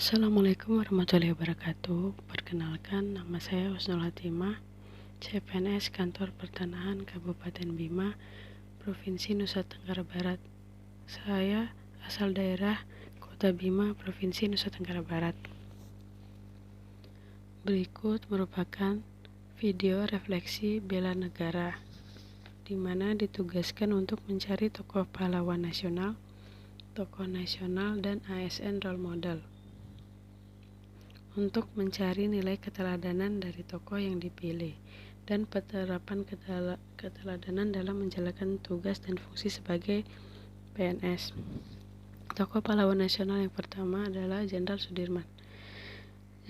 Assalamualaikum warahmatullahi wabarakatuh. Perkenalkan, nama saya Husnul Hatimah, CPNS Kantor Pertanahan Kabupaten Bima, Provinsi Nusa Tenggara Barat. Saya asal daerah Kota Bima, Provinsi Nusa Tenggara Barat. Berikut merupakan video refleksi bela negara, di mana ditugaskan untuk mencari tokoh pahlawan nasional, dan ASN role model, untuk mencari nilai keteladanan dari tokoh yang dipilih dan penerapan keteladanan dalam menjalankan tugas dan fungsi sebagai PNS. Tokoh pahlawan nasional yang pertama adalah Jenderal Sudirman.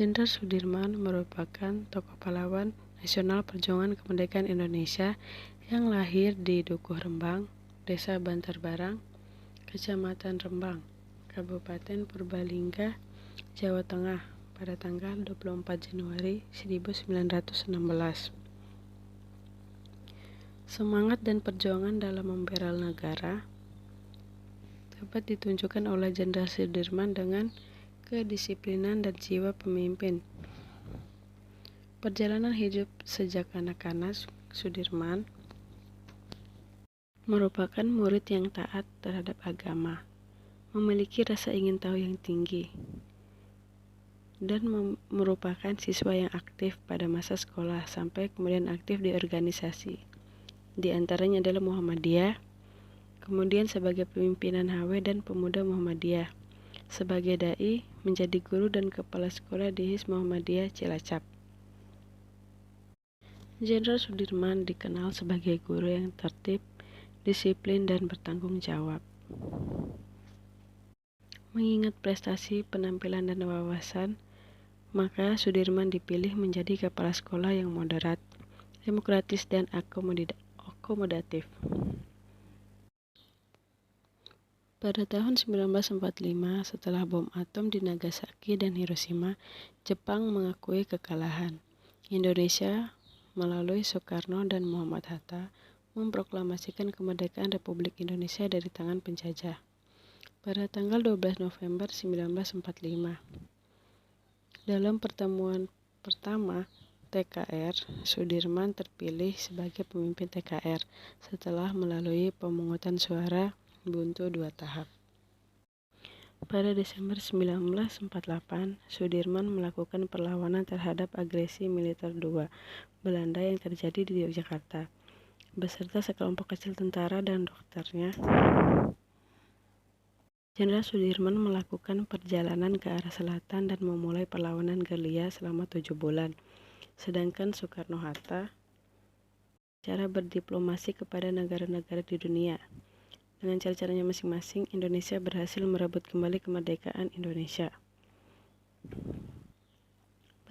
Jenderal Sudirman merupakan tokoh pahlawan nasional perjuangan kemerdekaan Indonesia yang lahir di Dukuh Rembang, Desa Bantar Barang, Kecamatan Rembang, Kabupaten Purbalingga, Jawa Tengah, pada tanggal 24 Januari 1916. Semangat dan perjuangan dalam membela negara dapat ditunjukkan oleh Jenderal Sudirman dengan kedisiplinan dan jiwa pemimpin. Perjalanan hidup sejak anak-anak, Sudirman merupakan murid yang taat terhadap agama, memiliki rasa ingin tahu yang tinggi, dan merupakan siswa yang aktif pada masa sekolah sampai kemudian aktif di organisasi. Di antaranya adalah Muhammadiyah, kemudian sebagai pimpinan HW dan Pemuda Muhammadiyah, sebagai dai, menjadi guru dan kepala sekolah di Hizb Muhammadiyah Cilacap. Jenderal Sudirman dikenal sebagai guru yang tertib, disiplin, dan bertanggung jawab. Mengingat prestasi, penampilan, dan wawasan, maka Sudirman dipilih menjadi kepala sekolah yang moderat, demokratis, dan akomodatif. Pada tahun 1945, setelah bom atom di Nagasaki dan Hiroshima, Jepang mengakui kekalahan. Indonesia melalui Soekarno dan Muhammad Hatta memproklamasikan kemerdekaan Republik Indonesia dari tangan penjajah pada tanggal 12 November 1945. Dalam pertemuan pertama TKR, Sudirman terpilih sebagai pemimpin TKR setelah melalui pemungutan suara buntu 2 tahap. Pada Desember 1948, Sudirman melakukan perlawanan terhadap agresi militer Belanda yang terjadi di Yogyakarta, beserta sekelompok kecil tentara dan dokternya. Jenderal Sudirman melakukan perjalanan ke arah selatan dan memulai perlawanan gerilya selama 7 bulan. Sedangkan Soekarno-Hatta cara berdiplomasi kepada negara-negara di dunia. Dengan cara-caranya masing-masing, Indonesia berhasil merebut kembali kemerdekaan Indonesia.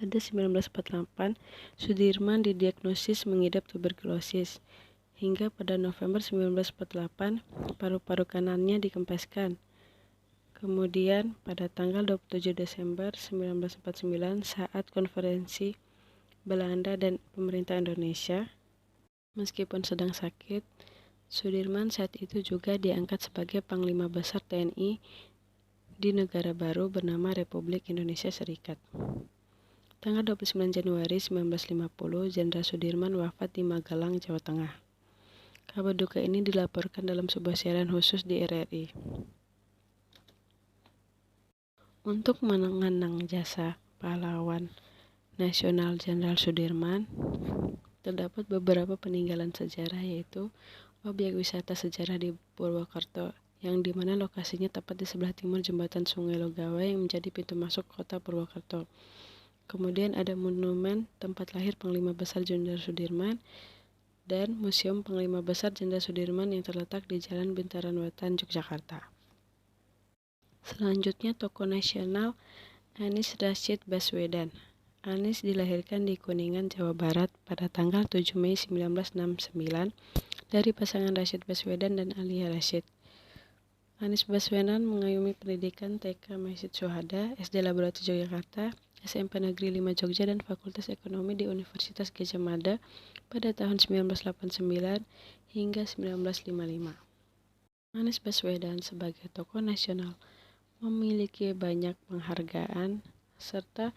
Pada 1948, Sudirman didiagnosis mengidap tuberkulosis. Hingga pada November 1948, paru-paru kanannya dikempeskan. Kemudian pada tanggal 27 Desember 1949, saat konferensi Belanda dan pemerintah Indonesia, meskipun sedang sakit, Sudirman saat itu juga diangkat sebagai Panglima Besar TNI di negara baru bernama Republik Indonesia Serikat. Tanggal 29 Januari 1950, Jenderal Sudirman wafat di Magelang, Jawa Tengah. Kabar duka ini dilaporkan dalam sebuah siaran khusus di RRI. Untuk mengenang jasa pahlawan nasional Jenderal Sudirman, terdapat beberapa peninggalan sejarah, yaitu objek wisata sejarah di Purwokerto, yang dimana lokasinya tepat di sebelah timur jembatan Sungai Logawai yang menjadi pintu masuk kota Purwokerto. Kemudian ada monumen tempat lahir Panglima Besar Jenderal Sudirman dan Museum Panglima Besar Jenderal Sudirman yang terletak di Jalan Bintaran Wetan, Yogyakarta. Selanjutnya, tokoh nasional Anies Rashid Baswedan. Anies dilahirkan di Kuningan, Jawa Barat pada tanggal 7 Mei 1969 dari pasangan Rashid Baswedan dan Alia Rashid. Anies Baswedan mengayomi pendidikan TK Masjid Syuhada, SD Laboratorium Yogyakarta, SMP Negeri 5 Jogja, dan Fakultas Ekonomi di Universitas Gadjah Mada pada tahun 1989 hingga 1955. Anies Baswedan sebagai tokoh nasional memiliki banyak penghargaan, serta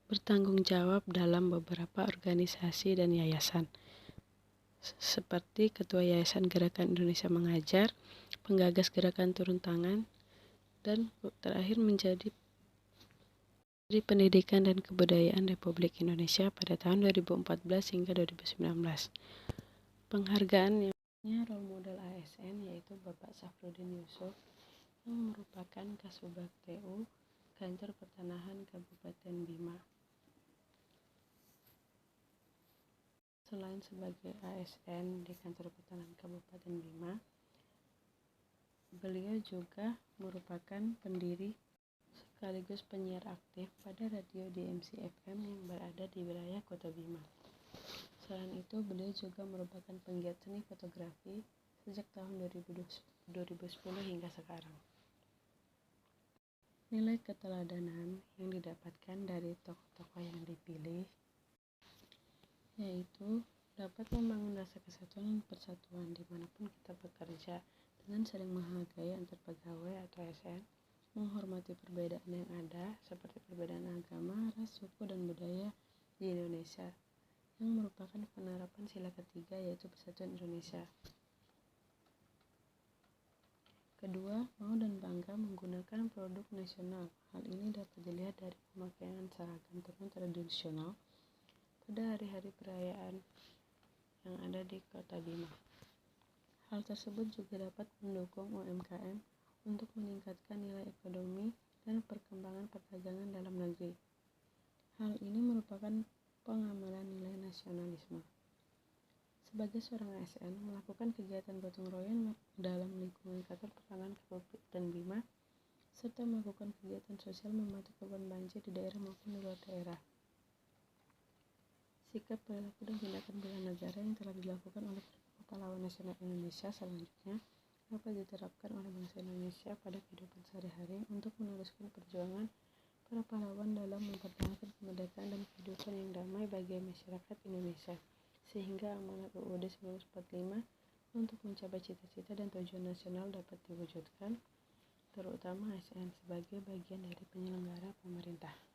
bertanggung jawab dalam beberapa organisasi dan yayasan, seperti Ketua Yayasan Gerakan Indonesia Mengajar, penggagas Gerakan Turun Tangan, dan terakhir menjadi Pendidikan dan Kebudayaan Republik Indonesia pada tahun 2014 hingga 2019. Penghargaan yang role model ASN yaitu Bapak Safrudin Yusuf yang merupakan Kasubag TU Kantor Pertanahan Kabupaten Bima. Selain sebagai ASN di Kantor Pertanahan Kabupaten Bima, beliau juga merupakan pendiri sekaligus penyiar aktif pada radio DMC FM yang berada di wilayah Kota Bima. Selain itu, beliau juga merupakan penggiat seni fotografi sejak tahun 2010 hingga sekarang. Nilai keteladanan yang didapatkan dari tokoh-tokoh yang dipilih yaitu dapat membangun rasa kesatuan dan persatuan dimanapun kita bekerja dengan saling menghargai antar pegawai atau ASN, menghormati perbedaan yang ada seperti perbedaan agama, ras, suku, dan budaya di Indonesia yang merupakan penerapan sila ketiga yaitu Persatuan Indonesia. Kedua, mau dan bangga menggunakan produk nasional. Hal ini dapat dilihat dari pemakaian seragam turun tradisional pada hari-hari perayaan yang ada di Kota Bima. Hal tersebut juga dapat mendukung UMKM untuk meningkatkan nilai ekonomi dan perkembangan perdagangan dalam negeri. Hal ini merupakan pengamalan nilai nasionalisme. Sebagai seorang ASN, melakukan kegiatan gotong royong dalam lingkungan Kantor Pertanahan Kabupaten Bima, serta melakukan kegiatan sosial membantu korban banjir di daerah maupun di luar daerah. Sikap, perilaku, dan tindakan bela negara yang telah dilakukan oleh pahlawan nasional Indonesia selanjutnya dapat diterapkan oleh bangsa Indonesia pada kehidupan sehari-hari untuk meneruskan perjuangan para pahlawan dalam mempertahankan kemerdekaan dan kehidupan yang damai bagi masyarakat Indonesia, sehingga amanat UUD 1945 untuk mencapai cita-cita dan tujuan nasional dapat diwujudkan, terutama ASN sebagai bagian dari penyelenggara pemerintah.